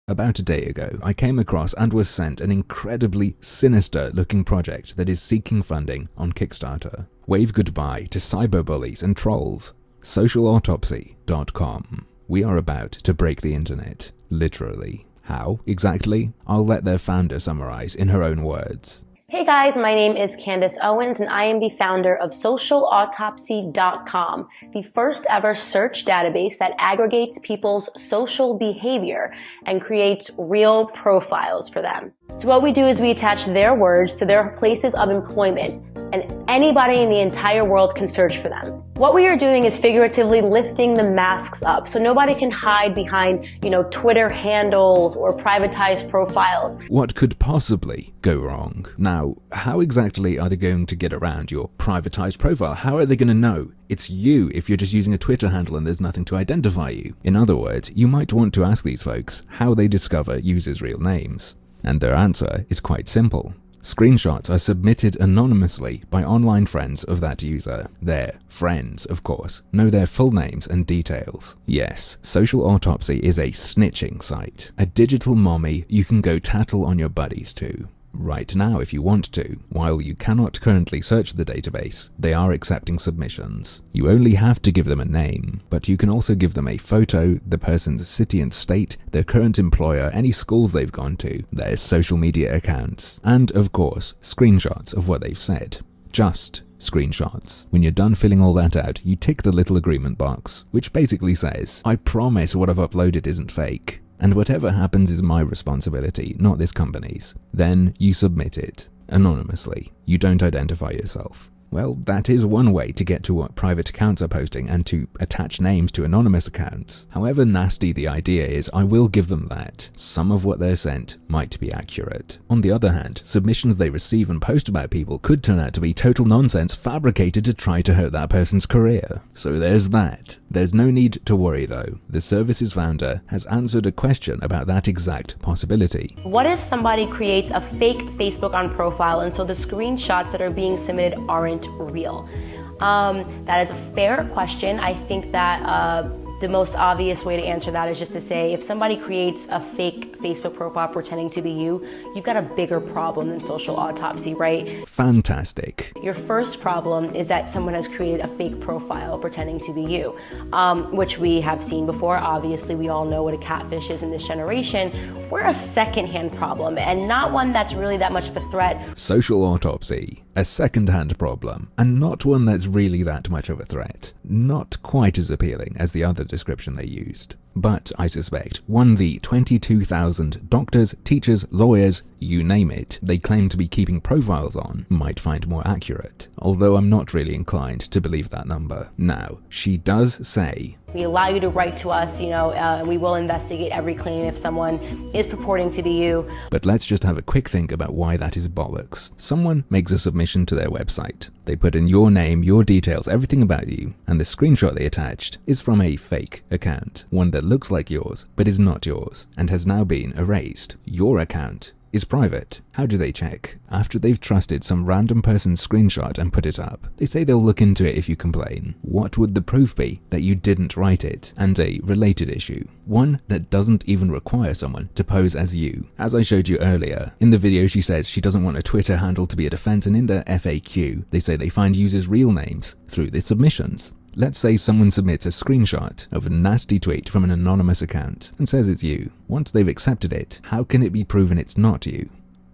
About a day ago, I came across and was sent an incredibly sinister-looking project that is seeking funding on Kickstarter. Wave goodbye to cyberbullies and trolls. SocialAutopsy.com. We are about to break the internet, literally. How, exactly? I'll let their founder summarize in her own words. Hey guys, my name is Candace Owens and I am the founder of SocialAutopsy.com, the first ever search database that aggregates people's social behavior and creates real profiles for them. So what we do is we attach their words to their places of employment, and anybody in the entire world can search for them. What we are doing is figuratively lifting the masks up so nobody can hide behind, Twitter handles or privatized profiles. What could possibly go wrong? Now, how exactly are they going to get around your privatized profile? How are they going to know it's you if you're just using a Twitter handle and there's nothing to identify you? In other words, you might want to ask these folks how they discover users' real names. And their answer is quite simple. Screenshots are submitted anonymously by online friends of that user. Their friends, of course, know their full names and details. Yes, Social Autopsy is a snitching site, a digital mommy you can go tattle on your buddies to. Right now if you want to. While you cannot currently search the database, they are accepting submissions. You only have to give them a name, but you can also give them a photo, the person's city and state, their current employer, any schools they've gone to, their social media accounts, and of course, screenshots of what they've said. Just screenshots. When you're done filling all that out, you tick the little agreement box, which basically says, I promise what I've uploaded isn't fake. And whatever happens is my responsibility, not this company's. Then you submit it, anonymously. You don't identify yourself. Well, that is one way to get to what private accounts are posting and to attach names to anonymous accounts. However nasty the idea is, I will give them that. Some of what they're sent might be accurate. On the other hand, submissions they receive and post about people could turn out to be total nonsense fabricated to try to hurt that person's career. So there's that. There's no need to worry though. The service's founder has answered a question about that exact possibility. What if somebody creates a fake Facebook profile and so the screenshots that are being submitted aren't real? That is a fair question. I think that the most obvious way to answer that is just to say if somebody creates a fake Facebook profile pretending to be you, you've got a bigger problem than Social Autopsy, right? Fantastic. Your first problem is that someone has created a fake profile pretending to be you, which we have seen before. Obviously, we all know what a catfish is in this generation. We're a secondhand problem and not one that's really that much of a threat. Social Autopsy, a second-hand problem, and not one that's really that much of a threat. Not quite as appealing as the other description they used. But I suspect one the 22,000 doctors, teachers, lawyers, you name it, they claim to be keeping profiles on might find more accurate, although I'm not really inclined to believe that number. Now, she does say, we allow you to write to us, we will investigate every claim if someone is purporting to be you. But let's just have a quick think about why that is bollocks. Someone makes a submission to their website. They put in your name, your details, everything about you, and the screenshot they attached is from a fake account, one that looks like yours but is not yours and has now been erased. Your account is private. How do they check? After they've trusted some random person's screenshot and put it up, they say they'll look into it if you complain. What would the proof be that you didn't write it? And a related issue, one that doesn't even require someone to pose as you. As I showed you earlier, in the video she says she doesn't want a Twitter handle to be a defense, and in the FAQ, they say they find users' real names through the submissions. Let's say someone submits a screenshot of a nasty tweet from an anonymous account and says it's you. Once they've accepted it, how can it be proven it's not you?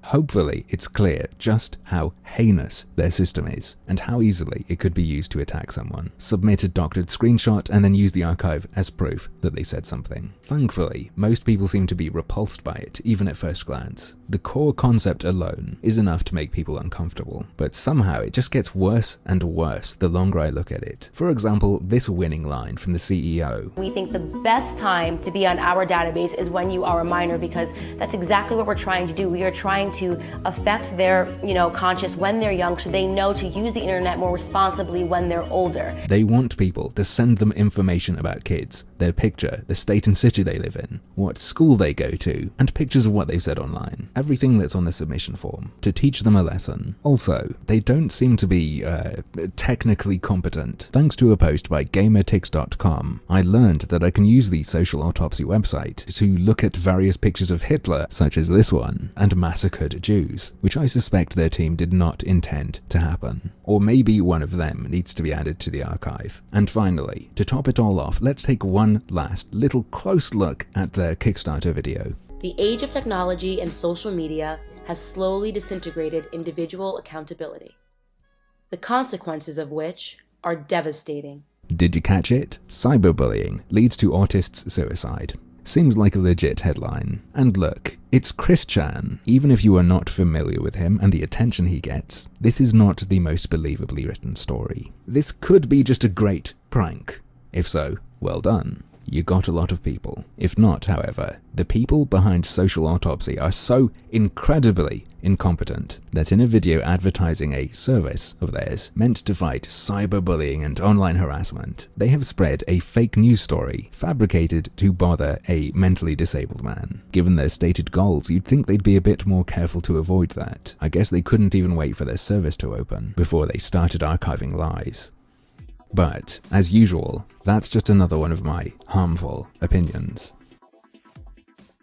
Hopefully, it's clear just how heinous their system is and how easily it could be used to attack someone. Submit a doctored screenshot and then use the archive as proof that they said something. Thankfully, most people seem to be repulsed by it, even at first glance. The core concept alone is enough to make people uncomfortable, but somehow it just gets worse and worse the longer I look at it. For example, this winning line from the CEO. We think the best time to be on our database is when you are a minor, because that's exactly what we're trying to do. We are trying to affect their, conscious when they're young so they know to use the internet more responsibly when they're older. They want people to send them information about kids their picture, the state and city they live in, what school they go to, and pictures of what they've said online. Everything that's on the submission form, to teach them a lesson. Also, they don't seem to be technically competent. Thanks to a post by gamertix.com, I learned that I can use the Social Autopsy website to look at various pictures of Hitler, such as this one, and massacred Jews, which I suspect their team did not intend to happen. Or maybe one of them needs to be added to the archive. And finally, to top it all off, let's take one last little close look at their Kickstarter video. The age of technology and social media has slowly disintegrated individual accountability, the consequences of which are devastating. Did you catch it? Cyberbullying leads to autist's suicide. Seems like a legit headline. And look, it's Chris Chan. Even if you are not familiar with him and the attention he gets, this is not the most believably written story. This could be just a great prank. If so, well done. You got a lot of people. If not, however, the people behind Social Autopsy are so incredibly incompetent that in a video advertising a service of theirs meant to fight cyberbullying and online harassment, they have spread a fake news story fabricated to bother a mentally disabled man. Given their stated goals, you'd think they'd be a bit more careful to avoid that. I guess they couldn't even wait for their service to open before they started archiving lies. But, as usual, that's just another one of my harmful opinions.